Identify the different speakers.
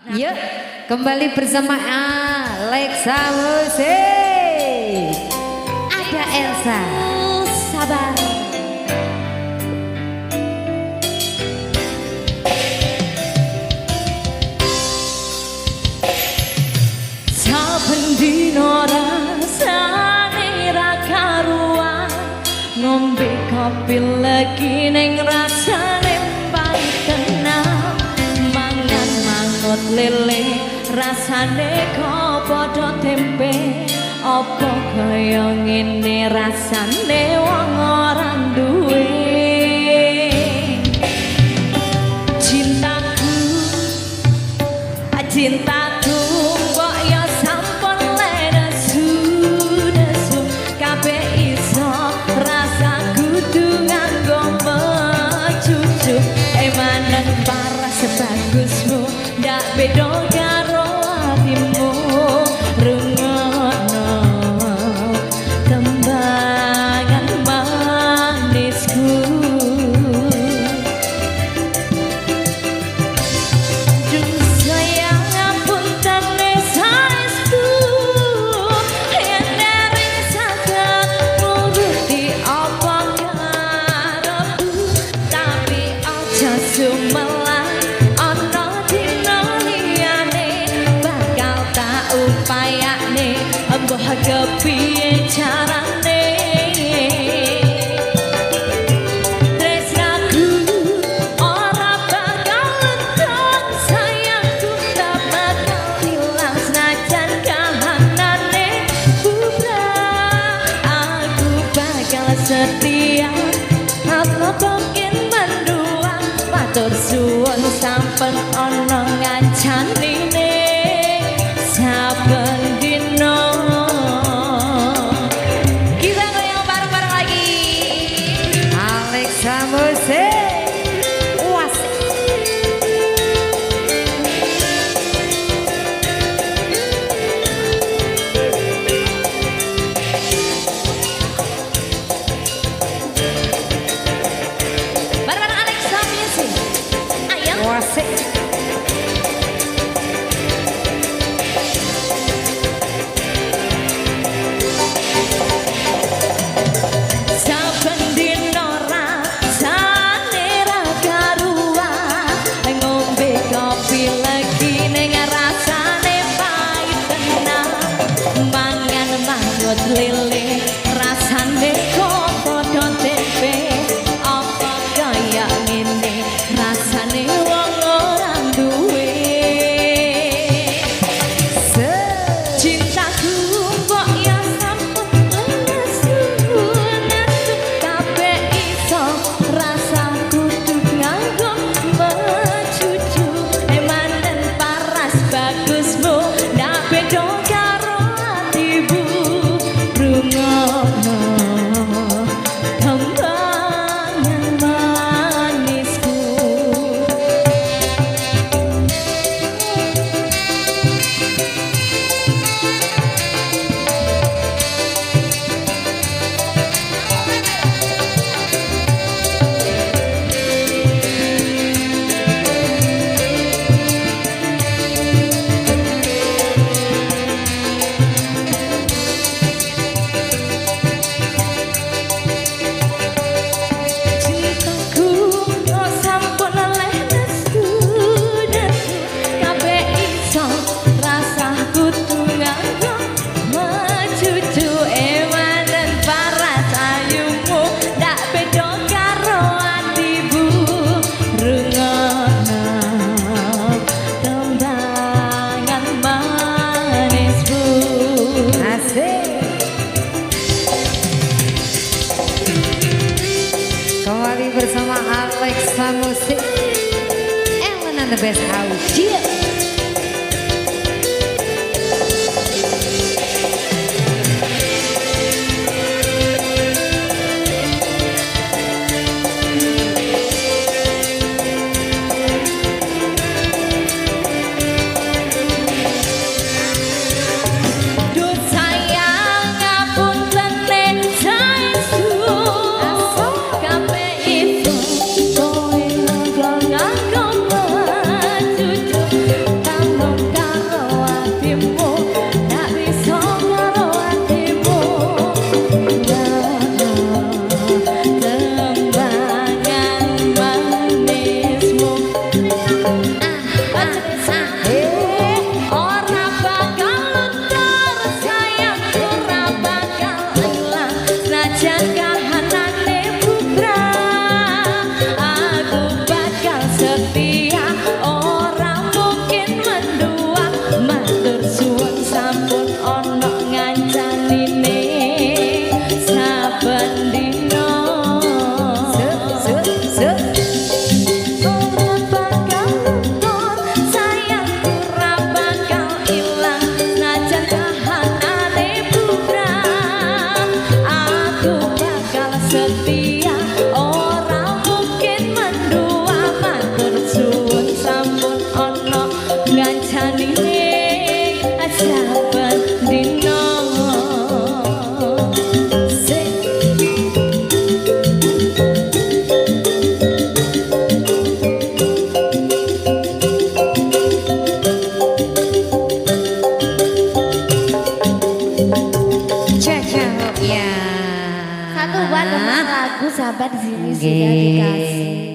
Speaker 1: Yuk, kembali bersama Alexa Musik. Ada Elsa. Sabar.
Speaker 2: Saben dino rasane ra karuan, ngombe kopi lagi ning rasane pahit tenang. Mangan mangut lele rasane kok padha tempe, apa kaya ngene rasane wong ora duwe. Cintaku, cintaku kok ya sampun lenesu kabeh iso rasa kudu nganggo mecucu. Emanen paras sebagusmu ndak beda karo atimu. Rungokno tembangan manisku. Sumelang ana dina liyane bakal tak upayane mbah kepiye carane. Tresnaku ora bakal lentur, sayangku tak bakal hilang senajan kahanane bubrah. Aku bakal setia apa mungkin mendua. Matur suwun sampun ana ngancanine saben dina. Kita goyang bareng-bareng lagi.
Speaker 1: Alexa Musik.
Speaker 2: Bareng-bareng Alexa Music. Ayo.
Speaker 1: Wasik.
Speaker 2: Saben dina rasane ra karuan, ngombe kopi legi ning rasane pahit tenan. Mangan mangut lele rasane kok padha tempe, apa kaya ngene rasane wong ora duwe. Cintaku kok ya sampun lenesu kabeh iso rasa kudu nganggo mecucu. Emanen paras bagusmu ndak beda karo atimu. Rungokno tembangan manisku. Cintaku kok sampun lenesu kabeh iso rasa kudu nganggo mecucu. Emanen paras ayumu ndak beda karo atimu. Rungokno tembangan manismu.
Speaker 1: Asik. Kembali bersama Alexa Musik. Ellen and the Best Audio.
Speaker 2: Duh sayang ngapunten nek saestu kabeh itu kowe nganggo mecucu. Ada lagu sahabat di sini
Speaker 1: Nggih.
Speaker 2: sudah dikasih.